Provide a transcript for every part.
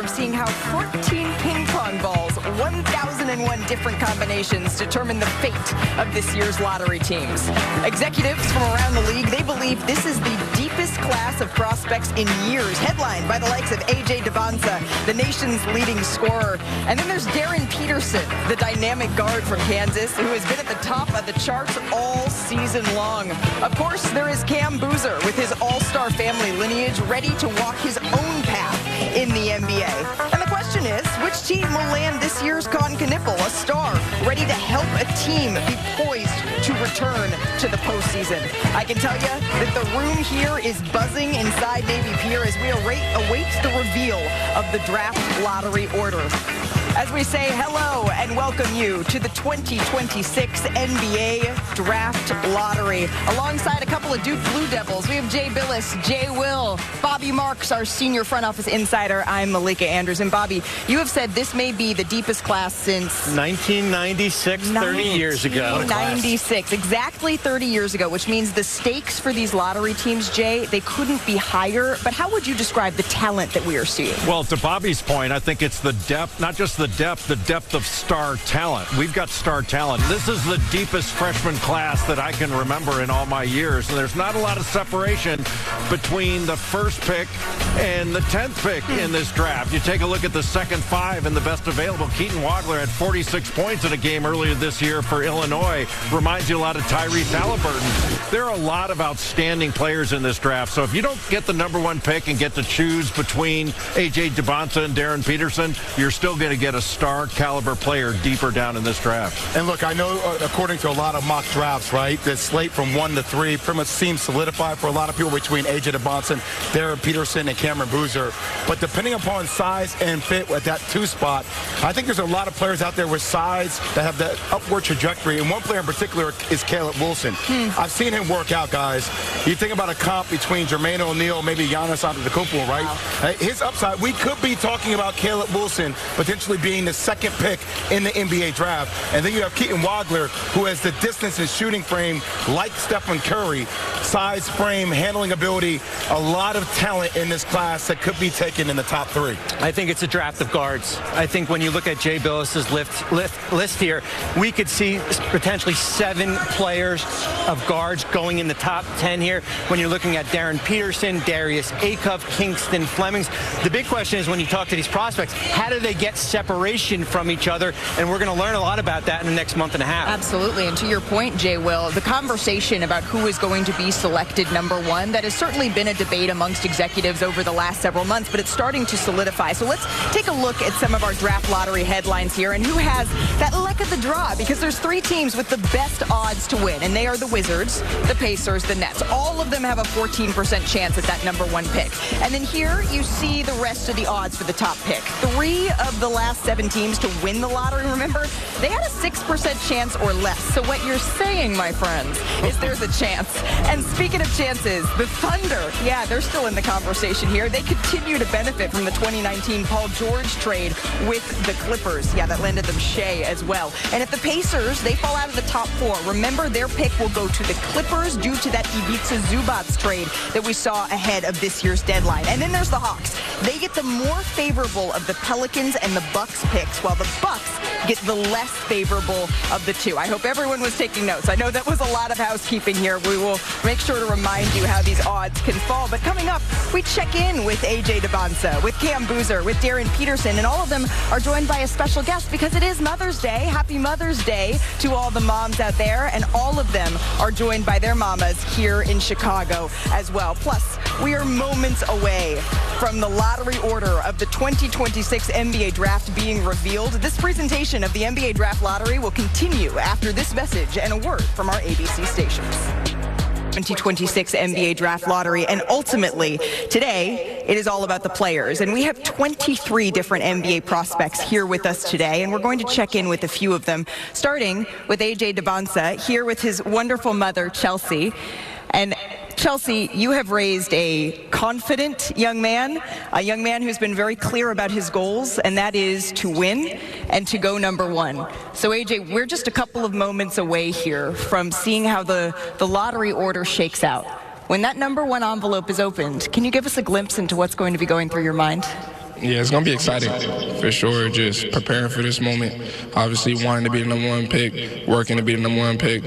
from seeing how 14 ping pong balls, 1,001 different combinations, determine the fate of this year's lottery teams. Executives from around the league, they believe this is the deepest class of prospects in years, headlined by the likes of A.J. Debonsa, the nation's leading scorer. And then there's Darren Peterson, the dynamic guard from Kansas, who has been at the top of the charts all season long. Of course, there is Cam Boozer with his all-star family lineage, ready to walk his own path in the NBA. And the question is, which team will land this year's Con Kniffel, a star ready to help a team be poised to return to the postseason? I can tell you that the room here is buzzing inside Navy Pier as we await the reveal of the draft lottery order. As we say hello and welcome you to the 2026 NBA Draft Lottery. Alongside a couple of Duke Blue Devils, we have Jay Billis, Jay Will, Bobby Marks, our senior front office insider. I'm Malika Andrews. And Bobby, you have said this may be the deepest class since 1996, 30 years ago. 1996, exactly 30 years ago, which means the stakes for these lottery teams, Jay, they couldn't be higher. But how would you describe the talent that we are seeing? Well, to Bobby's point, I think it's the depth, not just the depth of star talent. We've got star talent. This is the deepest freshman class that I can remember in all my years, and there's not a lot of separation between the first pick and the 10th pick in this draft. You take a look at the second five and the best available. Keaton Wagler had 46 points in a game earlier this year for Illinois. Reminds you a lot of Tyrese Halliburton. There are a lot of outstanding players in this draft, so if you don't get the number one pick and get to choose between A.J. Debonsa and Darren Peterson, you're still going to get a star caliber player deeper down in this draft. And look, I know according to a lot of mock drafts, right, the slate from 1 to 3 pretty much seems solidified for a lot of people between A.J. Debonsa, Darren Peterson, and Cameron Boozer. But depending upon size and fit at that 2 spot, I think there's a lot of players out there with size that have that upward trajectory. And one player in particular is Caleb Wilson. I've seen him work out, guys. You think about a comp between Jermaine O'Neal, maybe Giannis Antetokounmpo, right? Wow. His upside, we could be talking about Caleb Wilson potentially being the second pick in the NBA draft. And then you have Keaton Wagler, who has the distance and shooting frame like Stephen Curry, size, frame, handling ability, a lot of talent in this class that could be taken in the top 3. I think it's a draft of guards. I think when you look at Jay Billis's list here, we could see potentially 7 players of guards going in the top 10 here. When you're looking at Darren Peterson, Darius Acuff, Kingston Flemings, the big question is when you talk to these prospects, how do they get separation from each other? And we're going to learn a lot about that in the next month and a half. Absolutely. And to your point, Jay Will, the conversation about who is going to be selected number 1, that has certainly been a debate amongst executives over the last several months, but it's starting to solidify. So let's take a look at some of our draft lottery headlines here and who has that luck of the draw, because there's 3 teams with the best odds to win, and they are the Wizards, the Pacers, the Nets. All of them have a 14% chance at that number 1 pick. And then here you see the rest of the odds for the top pick. 3 of the last 7 teams to win the lottery, remember, they had a 6% chance or less. So what you're saying, my friends, is there's a chance. And speaking of chances, the Thunder, yeah, they're still in the conversation here. They continue to benefit from the 2019 Paul George trade with the Clippers. Yeah, that landed them Shea as well. And if the Pacers, they fall out of the top 4, remember their pick will go to the Clippers due to that Ivica Zubac trade that we saw ahead of this year's deadline. And then there's the Hawks. They get the more favorable of the Pelicans and the Bucks picks, while the Bucks get the less favorable of the 2. I hope everyone was taking notes. I know that was a lot of housekeeping here. We will make sure to remind you how these odds can fall. But coming up, we check in with A.J. Debonsa, with Cam Boozer, with Darren Peterson, and all of them are joined by a special guest because it is Mother's Day. Happy Mother's Day to all the moms out there, and all of them are joined by their mamas here in Chicago as well. Plus, we are moments away from the lottery order of the 2026 NBA Draft being revealed. This presentation of the NBA Draft Lottery will continue after this message and a word from our ABC stations. 2026 NBA Draft Lottery, and ultimately today it is all about the players, and we have 23 different NBA prospects here with us today, and we're going to check in with a few of them, starting with A.J. Debonsa here with his wonderful mother Chelsea. And Chelsea, you have raised a confident young man, a young man who's been very clear about his goals, and that is to win and to go number one. So AJ, we're just a couple of moments away here from seeing how the lottery order shakes out. When that number one envelope is opened, can you give us a glimpse into what's going to be going through your mind? Yeah, it's going to be exciting for sure. Just preparing for this moment. Obviously, wanting to be the #1 pick, working to be the #1 pick.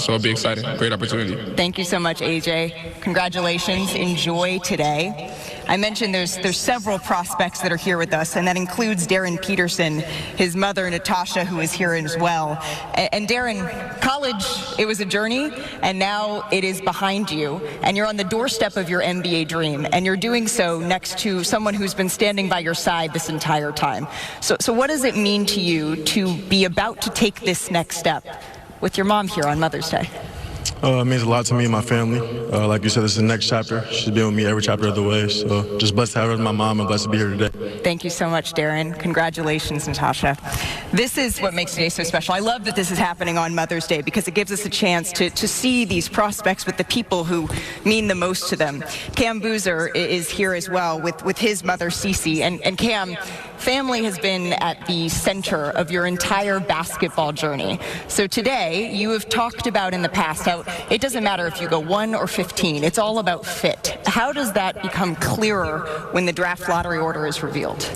So it'll be exciting. Great opportunity. Thank you so much, AJ. Congratulations. Enjoy today. I mentioned there's several prospects that are here with us, and that includes Darren Peterson, his mother, Natasha, who is here as well. And Darren, college, it was a journey, and now it is behind you, and you're on the doorstep of your NBA dream, and you're doing so next to someone who's been standing by your side this entire time. So what does it mean to you to be about to take this next step with your mom here on Mother's Day? It means a lot to me and my family. Like you said, this is the next chapter. She's been with me every chapter of the way. So just blessed to have her as my mom and blessed to be here today. Thank you so much, Darren. Congratulations, Natasha. This is what makes today so special. I love that this is happening on Mother's Day because it gives us a chance to see these prospects with the people who mean the most to them. Cam Boozer is here as well with his mother, Cece. And Cam, family has been at the center of your entire basketball journey. So today, you have talked about in the past how it doesn't matter if you go 1 or 15. It's all about fit. How does that become clearer when the draft lottery order is revealed?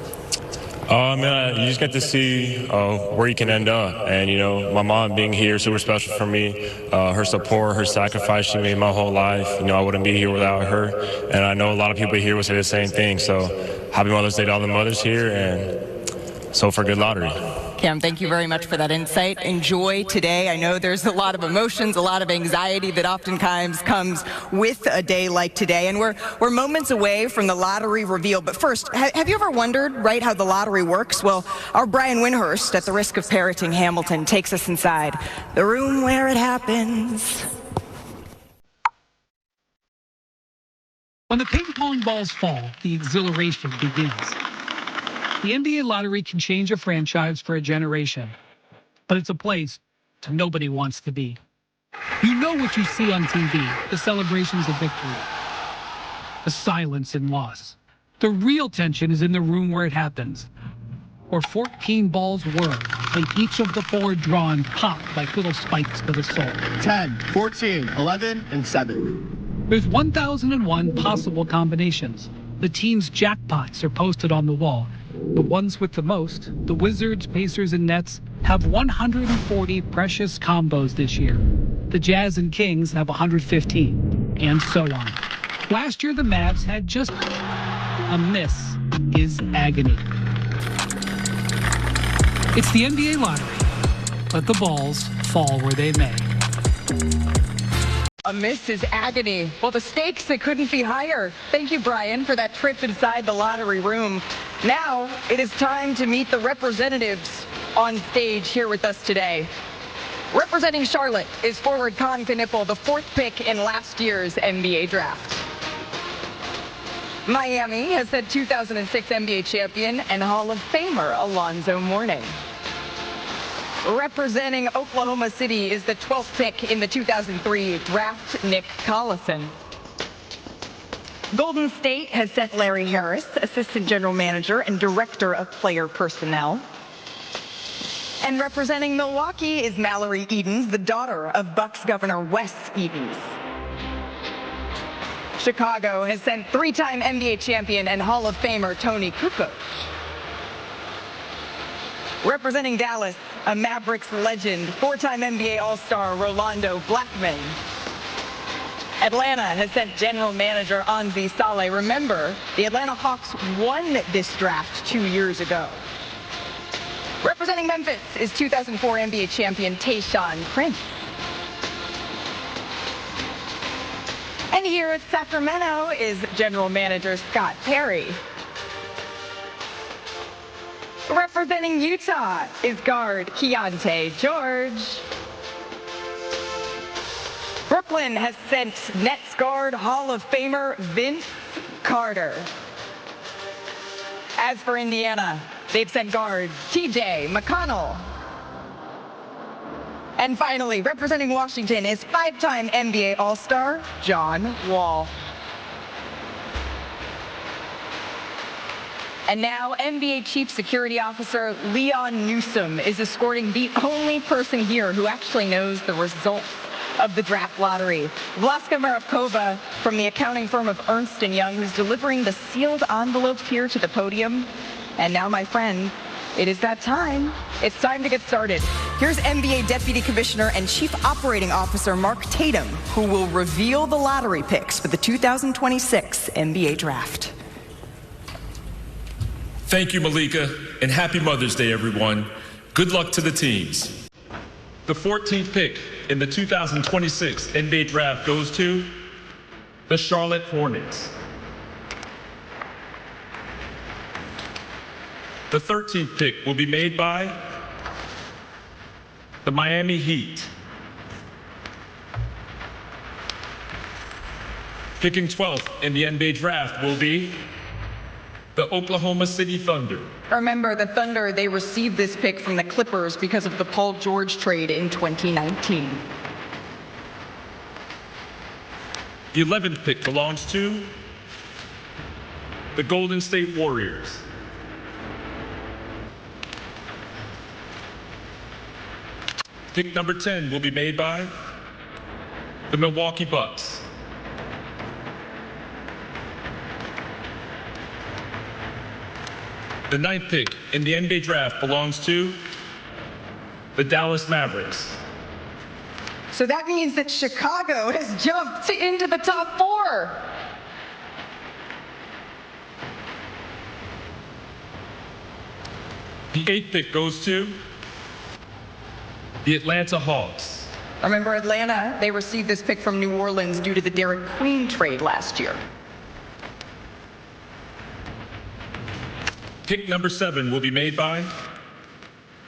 You just get to see where you can end up. And, my mom being here is super special for me. Her support, her sacrifice she made my whole life. I wouldn't be here without her. And I know a lot of people here would say the same thing. So happy Mother's Day to all the mothers here, and so for good lottery. Cam, thank you very much for that insight. Enjoy today. I know there's a lot of emotions, a lot of anxiety that oftentimes comes with a day like today. And we're moments away from the lottery reveal. But first, have you ever wondered, right, how the lottery works? Well, our Brian Windhurst, at the risk of parroting Hamilton, takes us inside the room where it happens. When the ping pong balls fall, the exhilaration begins. The NBA lottery can change a franchise for a generation, but it's a place nobody wants to be. You know what you see on TV, the celebrations of victory, the silence in loss. The real tension is in the room where it happens, where 14 balls whir, and each of the 4 drawn pop like little spikes to the soul. 10, 14, 11, and 7. There's 1,001 possible combinations. The team's jackpots are posted on the wall. The ones with the most, the Wizards, Pacers, and Nets, have 140 precious combos this year. The Jazz and Kings have 115, and so on. Last year, the Mavs had just a miss is agony. It's the NBA lottery. Let the balls fall where they may. A miss is agony. Well, the stakes, they couldn't be higher. Thank you, Brian, for that trip inside the lottery room. Now, it is time to meet the representatives on stage here with us today. Representing Charlotte is forward Con Knippel, the 4th pick in last year's NBA draft. Miami has sent 2006 NBA champion and Hall of Famer Alonzo Mourning. Representing Oklahoma City is the 12th pick in the 2003 draft, Nick Collison. Golden State has sent Larry Harris, Assistant General Manager and Director of Player Personnel. And representing Milwaukee is Mallory Edens, the daughter of Bucks Governor Wes Edens. Chicago has sent 3-time NBA champion and Hall of Famer Tony Kukoc. Representing Dallas, a Mavericks legend, 4-time NBA All-Star Rolando Blackman. Atlanta has sent General Manager Anzi Saleh. Remember, the Atlanta Hawks won this draft 2 years ago. Representing Memphis is 2004 NBA champion Tayshaun Prince. And here at Sacramento is General Manager Scott Perry. Representing Utah is guard Keontae George. Brooklyn has sent Nets guard Hall of Famer Vince Carter. As for Indiana, they've sent guard TJ McConnell. And finally, representing Washington is 5-time NBA All-Star John Wall. And now, NBA Chief Security Officer Leon Newsom is escorting the only person here who actually knows the results of the draft lottery. Vlaska Markova from the accounting firm of Ernst & Young, who's delivering the sealed envelopes here to the podium. And now, my friend, it is that time. It's time to get started. Here's NBA Deputy Commissioner and Chief Operating Officer Mark Tatum, who will reveal the lottery picks for the 2026 NBA Draft. Thank you, Malika, and happy Mother's Day, everyone. Good luck to the teams. The 14th pick in the 2026 NBA Draft goes to the Charlotte Hornets. The 13th pick will be made by the Miami Heat. Picking 12th in the NBA Draft will be the Oklahoma City Thunder. Remember, the Thunder, they received this pick from the Clippers because of the Paul George trade in 2019. The 11th pick belongs to the Golden State Warriors. Pick number 10 will be made by the Milwaukee Bucks. The 9th pick in the NBA Draft belongs to the Dallas Mavericks. So that means that Chicago has jumped into the top 4. The 8th pick goes to the Atlanta Hawks. Remember, Atlanta, they received this pick from New Orleans due to the Derek Queen trade last year. Pick number 7 will be made by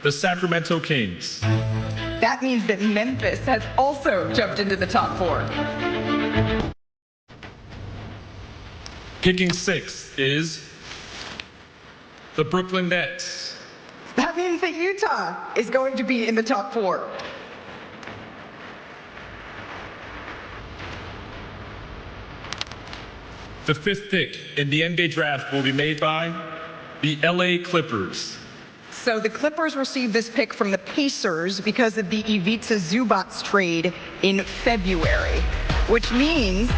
the Sacramento Kings. That means that Memphis has also jumped into the top 4. Picking 6 is the Brooklyn Nets. That means that Utah is going to be in the top 4. The 5th pick in the NBA Draft will be made by the LA Clippers. So the Clippers received this pick from the Pacers because of the Ivica Zubac trade in February, which means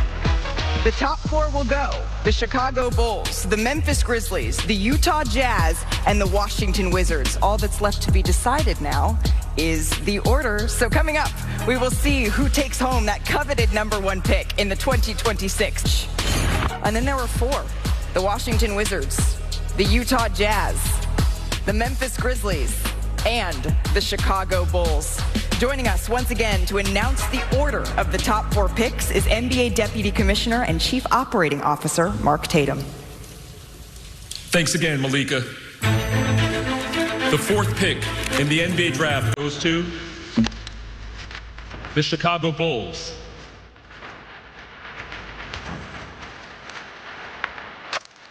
the top 4 will go the Chicago Bulls, the Memphis Grizzlies, the Utah Jazz, and the Washington Wizards. All that's left to be decided now is the order. So coming up, we will see who takes home that coveted number 1 pick in the 2026. And then there were 4, the Washington Wizards, the Utah Jazz, the Memphis Grizzlies, and the Chicago Bulls. Joining us once again to announce the order of the top 4 picks is NBA Deputy Commissioner and Chief Operating Officer Mark Tatum. Thanks again, Malika. The 4th pick in the NBA Draft goes to the Chicago Bulls.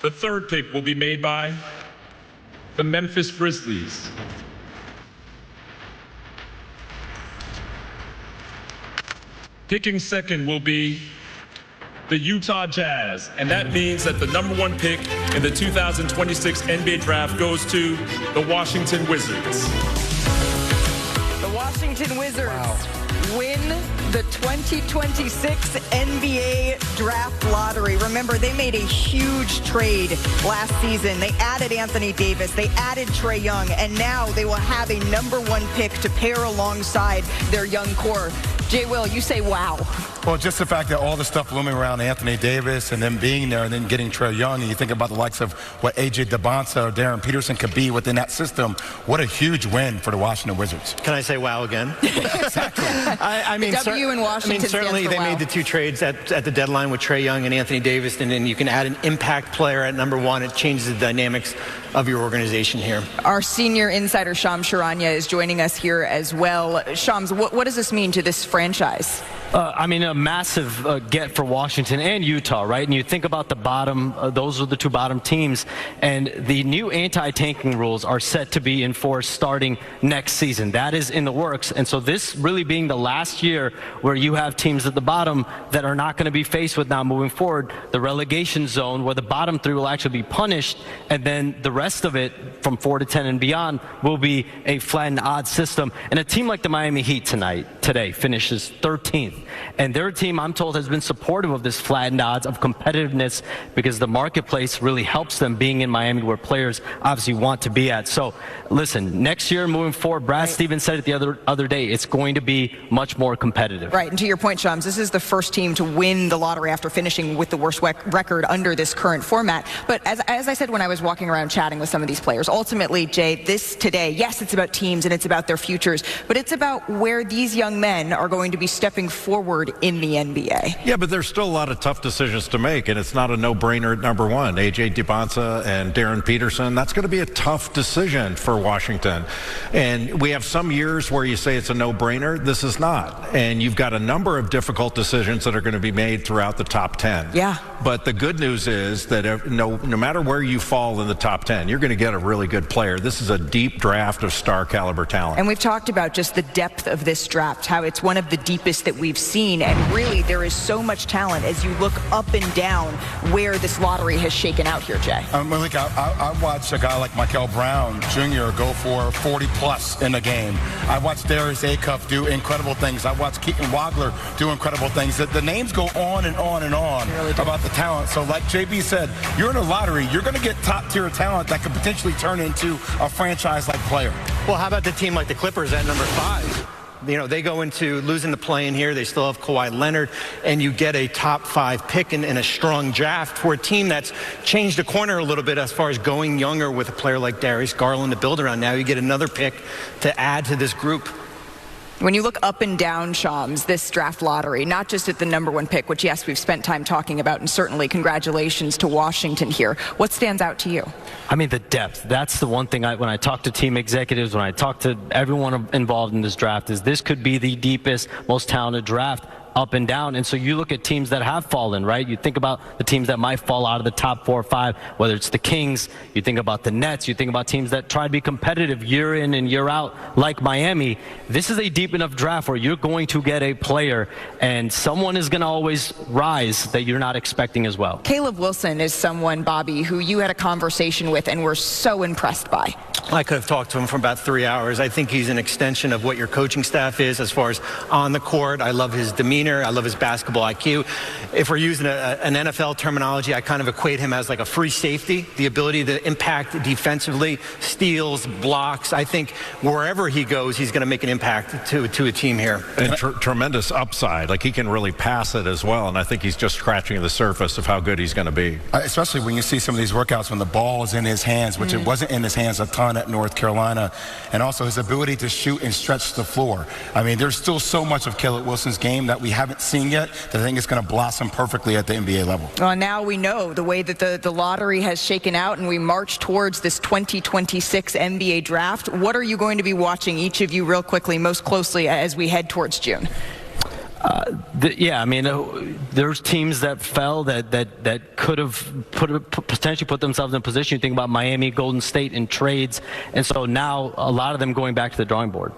The 3rd pick will be made by the Memphis Grizzlies. Picking 2nd will be the Utah Jazz, and that means that the number 1 pick in the 2026 NBA Draft goes to the Washington Wizards. The Washington Wizards win the 2026 NBA Draft Lottery. Remember, they made a huge trade last season. They added Anthony Davis, they added Trae Young, and now they will have a number 1 pick to pair alongside their young core. Jay Will, you say wow. Well, just the fact that all the stuff looming around Anthony Davis and them being there and then getting Trae Young, and you think about the likes of what A.J. DeBonsa or Darren Peterson could be within that system, what a huge win for the Washington Wizards. Can I say wow again? Exactly. I mean, W in Washington certainly they made the 2 trades at the deadline with Trae Young and Anthony Davis, and then you can add an impact player at number 1. It changes the dynamics of your organization here. Our senior insider, Shams Charania, is joining us here as well. Shams, what does this mean to this franchise? I mean, a massive get for Washington and Utah, right? And you think about the bottom, those are the 2 bottom teams, and the new anti-tanking rules are set to be enforced starting next season. That is in the works, and so this really being the last year where you have teams at the bottom that are not going to be faced with now moving forward the relegation zone, where the bottom 3 will actually be punished, and then the rest of it from 4 to 10 and beyond will be a flattened odd system. And a team like the Miami Heat tonight, today, finishes 13th. And their team, I'm told, has been supportive of this flattened odds of competitiveness because the marketplace really helps them being in Miami where players obviously want to be at. So listen, next year moving forward, Brad Stevens said it the other day, it's going to be much more competitive. Right, and to your point, Shams, this is the first team to win the lottery after finishing with the worst record under this current format. But as I said when I was walking around chatting with some of these players, ultimately, Jay, this today, yes, it's about teams and it's about their futures, but it's about where these young men are going to be stepping forward in the NBA. Yeah, but there's still a lot of tough decisions to make, and it's not a no-brainer at number one. A.J. DeBonsa and Darren Peterson, that's going to be a tough decision for Washington. And we have some years where you say it's a no-brainer. This is not. And you've got a number of difficult decisions that are going to be made throughout the top 10. Yeah. But the good news is that no matter where you fall in the top 10, you're going to get a really good player. This is a deep draft of star caliber talent. And we've talked about just the depth of this draft, how it's one of the deepest that we've seen. And really, there is so much talent as you look up and down where this lottery has shaken out here, Jay. Malik, I watched a guy like Michael Brown Jr. go for 40-plus in a game. I watched Darius Acuff do incredible things. I watched Keaton Wagler do incredible things. The names go on and on and on about the talent. So like JB said, you're in a lottery. You're going to get top-tier talent that could potentially turn into a franchise-like player. Well, how about the team like the Clippers at number 5? You know, they go into losing the play-in here. They still have Kawhi Leonard, and you get a top 5 pick in a strong draft for a team that's changed the corner a little bit as far as going younger with a player like Darius Garland to build around. Now you get another pick to add to this group. When you look up and down, Shams, this draft lottery, not just at the number 1 pick, which, yes, we've spent time talking about, and certainly congratulations to Washington here. What stands out to you? I mean, the depth. That's the one thing when I talk to team executives, when I talk to everyone involved in this draft, is this could be the deepest, most talented draft up and down. And so you look at teams that have fallen, right? You think about the teams that might fall out of the top 4 or 5, whether it's the Kings, you think about the Nets, you think about teams that try to be competitive year in and year out, like Miami. This is a deep enough draft where you're going to get a player and someone is going to always rise that you're not expecting as well. Caleb Wilson is someone, Bobby, who you had a conversation with and were so impressed by. I could have talked to him for about 3 hours. I think he's an extension of what your coaching staff is as far as on the court. I love his demeanor. I love his basketball IQ. If we're using an NFL terminology, I kind of equate him as like a free safety, the ability to impact defensively, steals, blocks. I think wherever he goes, he's going to make an impact to a team here. And tremendous upside. Like, he can really pass it as well, and I think he's just scratching the surface of how good he's going to be. Especially when you see some of these workouts when the ball is in his hands, which it wasn't in his hands a ton at North Carolina, and also his ability to shoot and stretch the floor. I mean, there's still so much of Caleb Wilson's game that we haven't seen yet that I think is going to blossom perfectly at the NBA level. Well, now we know the way that the lottery has shaken out, and we march towards this 2026 NBA draft. What are you going to be watching, each of you, real quickly, most closely as we head towards June? Yeah, I mean, there's teams that fell that could have potentially put themselves in a position. You think about Miami, Golden State in trades, and so now a lot of them going back to the drawing board.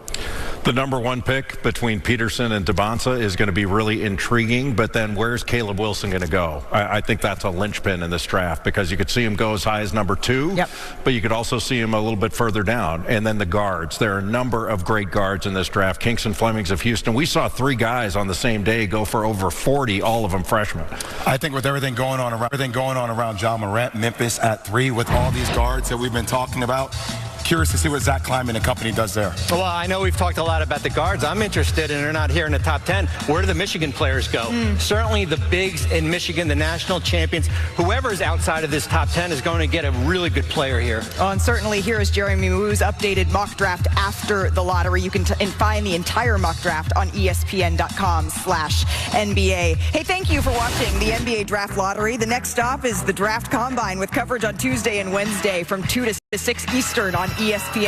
The number 1 pick between Peterson and DeBonsa is going to be really intriguing, but then where's Caleb Wilson going to go? I think that's a linchpin in this draft, because you could see him go as high as number 2, but you could also see him a little bit further down. And then the guards. There are a number of great guards in this draft. Kingston Flemings of Houston. We saw 3 guys on the same day go for over 40, all of them freshmen. I think with everything going on around John Morant, Memphis at 3, with all these guards that we've been talking about, curious to see what Zach Kleiman and company does there. Well, I know we've talked a lot about the guards. I'm interested, and they're not here in the top 10. Where do the Michigan players go? Certainly the bigs in Michigan, the national champions. Whoever's outside of this top 10 is going to get a really good player here. Oh, and certainly here is Jeremy Woo's updated mock draft after the lottery. You can find the entire mock draft on ESPN.com/NBA. Hey, thank you for watching the NBA Draft Lottery. The next stop is the Draft Combine with coverage on Tuesday and Wednesday from 2 to 6 Eastern on ESPN.